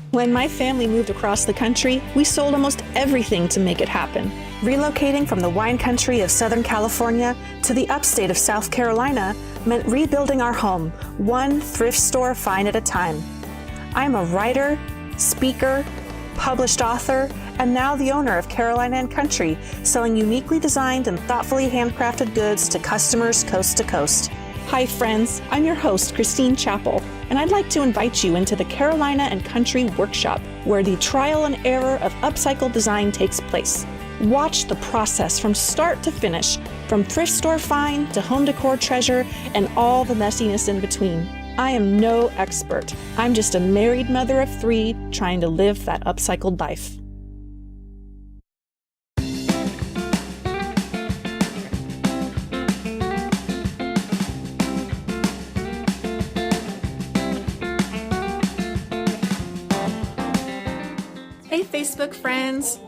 When my family moved across the country, we sold almost everything to make it happen. Relocating from the wine country of Southern California to the upstate of South Carolina meant rebuilding our home, one thrift store find at a time. I'm a writer, speaker, published author, and now the owner of Carolina & Country, selling uniquely designed and thoughtfully handcrafted goods to customers coast to coast. Hi friends, I'm your host, Christine Chappell, and I'd like to invite you into the Carolina & Country workshop, where the trial and error of upcycled design takes place. Watch the process from start to finish, from thrift store find to home decor treasure and all the messiness in between. I am no expert. I'm just a married mother of 3 trying to live that upcycled life. Hey Facebook friends,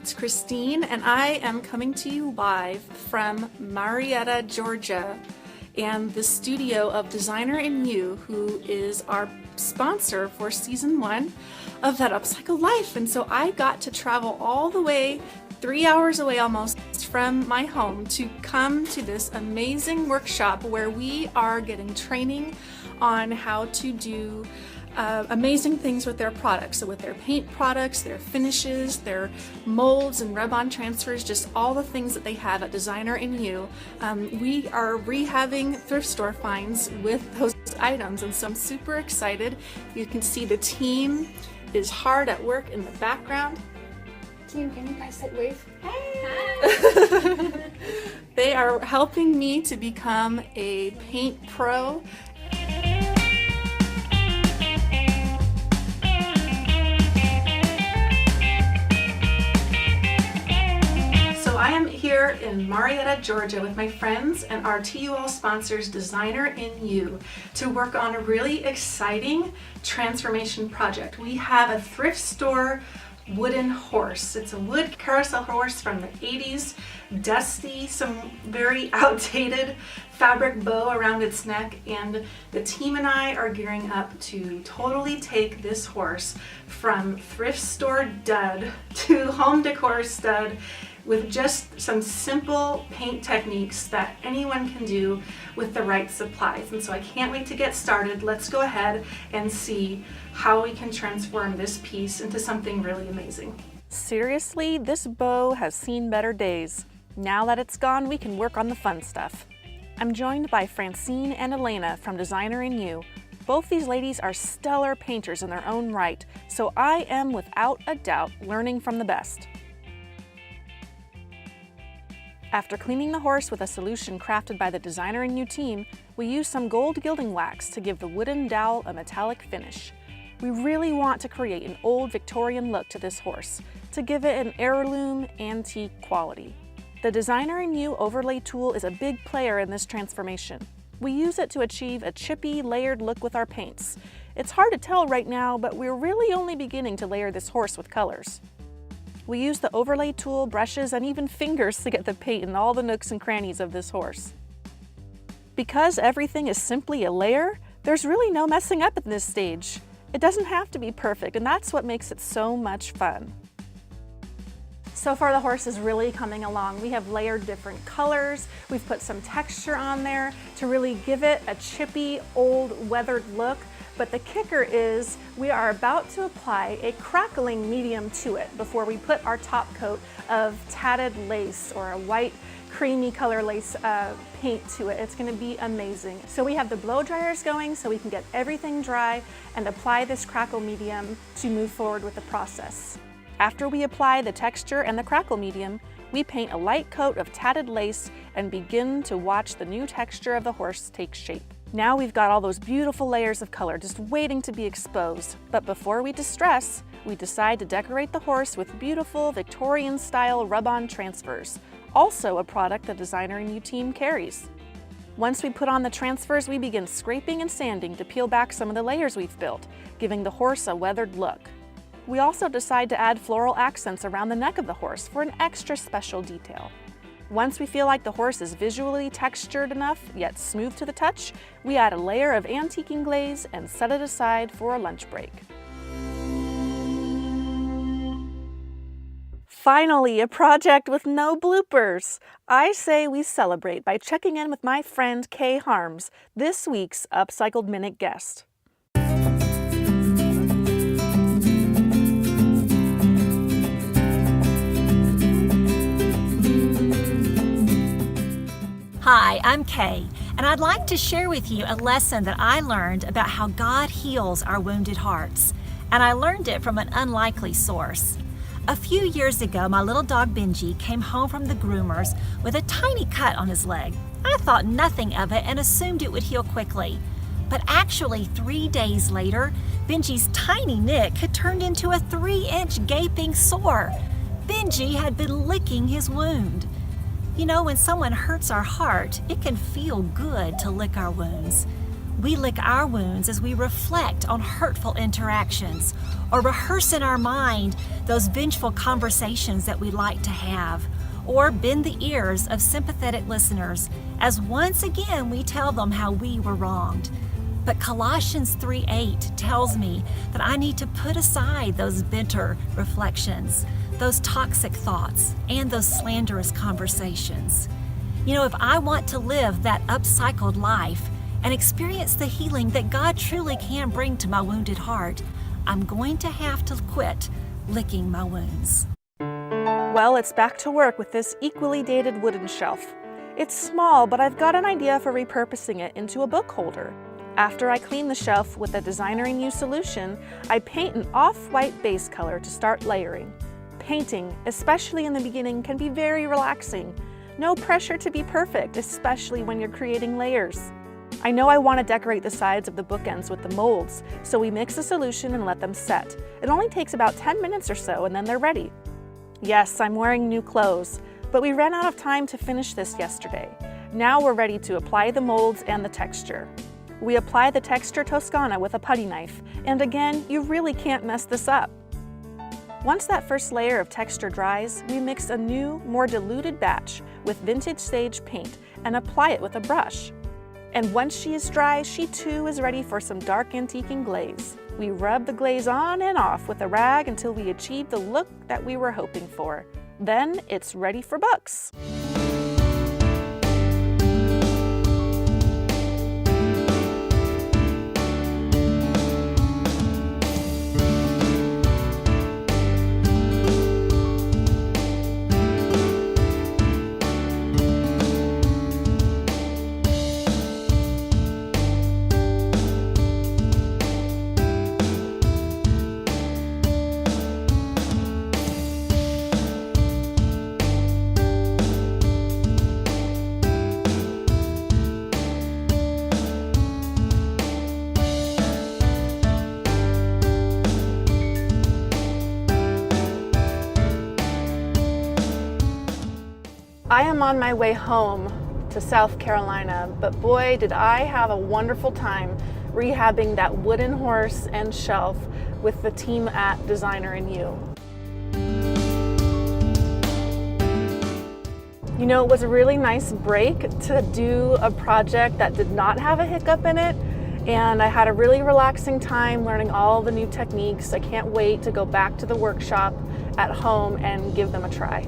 it's Christine and I am coming to you live from Marietta, Georgia, and the studio of Designer in You, who is our sponsor for season 1 of that Upcycled Life. And so I got to travel all the way, 3 hours away almost from my home, to come to this amazing workshop where we are getting training on how to do amazing things with their products. So with their paint products, their finishes, their molds and rub-on transfers, just all the things that they have at Designer in You. We are rehabbing thrift store finds with those items, and so I'm super excited. You can see the team is hard at work in the background. Team, can you guys say wave? Hey! Hi! They are helping me to become a paint pro. I am here in Marietta, Georgia with my friends and our TUL sponsors, Designer in You, to work on a really exciting transformation project. We have a thrift store wooden horse. It's a wood carousel horse from the 80s, dusty, some very outdated fabric bow around its neck, and the team and I are gearing up to totally take this horse from thrift store dud to home decor stud with just some simple paint techniques that anyone can do with the right supplies. And so I can't wait to get started. Let's go ahead and see how we can transform this piece into something really amazing. Seriously, this bow has seen better days. Now that it's gone, we can work on the fun stuff. I'm joined by Francine and Elena from Designer in You. Both these ladies are stellar painters in their own right, so I am without a doubt learning from the best. After cleaning the horse with a solution crafted by the Designer in You team, we used some gold gilding wax to give the wooden dowel a metallic finish. We really want to create an old Victorian look to this horse, to give it an heirloom, antique quality. The Designer in You overlay tool is a big player in this transformation. We use it to achieve a chippy, layered look with our paints. It's hard to tell right now, but we're really only beginning to layer this horse with colors. We use the overlay tool, brushes, and even fingers to get the paint in all the nooks and crannies of this horse. Because everything is simply a layer, there's really no messing up at this stage. It doesn't have to be perfect, and that's what makes it so much fun. So far the horse is really coming along. We have layered different colors. We've put some texture on there to really give it a chippy, old, weathered look. But the kicker is we are about to apply a crackling medium to it before we put our top coat of tatted lace or a white creamy color lace paint to it. It's going to be amazing. So we have the blow dryers going so we can get everything dry and apply this crackle medium to move forward with the process. After we apply the texture and the crackle medium, we paint a light coat of tatted lace and begin to watch the new texture of the horse take shape. Now we've got all those beautiful layers of color just waiting to be exposed. But before we distress, we decide to decorate the horse with beautiful Victorian-style rub-on transfers, also a product the Designer in You team carries. Once we put on the transfers, we begin scraping and sanding to peel back some of the layers we've built, giving the horse a weathered look. We also decide to add floral accents around the neck of the horse for an extra special detail. Once we feel like the horse is visually textured enough, yet smooth to the touch, we add a layer of antiquing glaze and set it aside for a lunch break. Finally, a project with no bloopers. I say we celebrate by checking in with my friend Kay Harms, this week's Upcycled Minute guest. Hi, I'm Kay, and I'd like to share with you a lesson that I learned about how God heals our wounded hearts, and I learned it from an unlikely source. A few years ago, my little dog Benji came home from the groomers with a tiny cut on his leg. I thought nothing of it and assumed it would heal quickly. But actually, 3 days later, Benji's tiny nick had turned into a 3-inch gaping sore. Benji had been licking his wound. You know, when someone hurts our heart, it can feel good to lick our wounds. We lick our wounds as we reflect on hurtful interactions or rehearse in our mind those vengeful conversations that we like to have, or bend the ears of sympathetic listeners as once again we tell them how we were wronged. But Colossians 3:8 tells me that I need to put aside those bitter reflections, those toxic thoughts, and those slanderous conversations. You know, if I want to live that upcycled life and experience the healing that God truly can bring to my wounded heart, I'm going to have to quit licking my wounds. Well, it's back to work with this equally dated wooden shelf. It's small, but I've got an idea for repurposing it into a book holder. After I clean the shelf with a Designer in You solution, I paint an off-white base color to start layering. Painting, especially in the beginning, can be very relaxing. No pressure to be perfect, especially when you're creating layers. I know I want to decorate the sides of the bookends with the molds, so we mix the solution and let them set. It only takes about 10 minutes or so, and then they're ready. Yes, I'm wearing new clothes, but we ran out of time to finish this yesterday. Now we're ready to apply the molds and the texture. We apply the texture Toscana with a putty knife, and again, you really can't mess this up. Once that first layer of texture dries, we mix a new, more diluted batch with vintage sage paint and apply it with a brush. And once she is dry, she too is ready for some dark antiquing glaze. We rub the glaze on and off with a rag until we achieve the look that we were hoping for. Then it's ready for books. I am on my way home to South Carolina, but boy, did I have a wonderful time rehabbing that wooden horse and shelf with the team at Designer in You. You know, it was a really nice break to do a project that did not have a hiccup in it, and I had a really relaxing time learning all the new techniques. I can't wait to go back to the workshop at home and give them a try.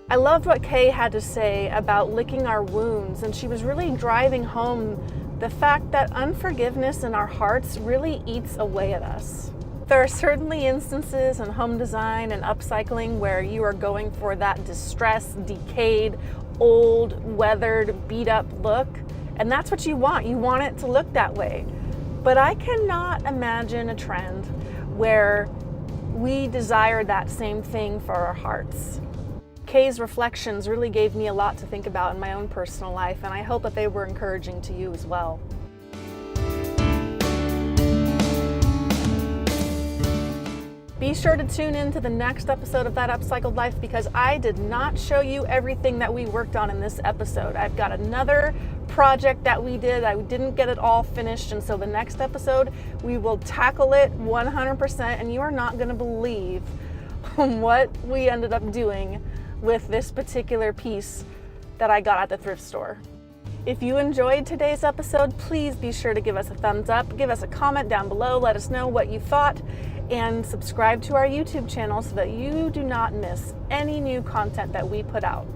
I loved what Kay had to say about licking our wounds, and she was really driving home the fact that unforgiveness in our hearts really eats away at us. There are certainly instances in home design and upcycling where you are going for that distressed, decayed, old, weathered, beat up look, and that's what you want. You want it to look that way. But I cannot imagine a trend where we desire that same thing for our hearts. Kay's reflections really gave me a lot to think about in my own personal life, and I hope that they were encouraging to you as well. Be sure to tune in to the next episode of That Upcycled Life, because I did not show you everything that we worked on in this episode. I've got another project that we did. I didn't get it all finished, and so the next episode we will tackle it 100%, and you are not going to believe what we ended up doing with this particular piece that I got at the thrift store. If you enjoyed today's episode, please be sure to give us a thumbs up, give us a comment down below, let us know what you thought, and subscribe to our YouTube channel so that you do not miss any new content that we put out.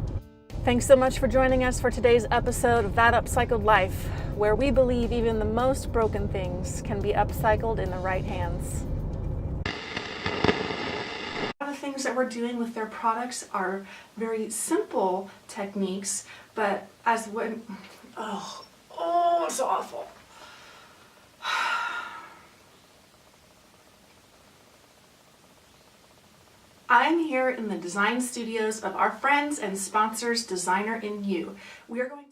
Thanks so much for joining us for today's episode of That Upcycled Life, where we believe even the most broken things can be upcycled in the right hands. The things that we're doing with their products are very simple techniques, but it's awful. I'm here in the design studios of our friends and sponsors, Designer in You. We are going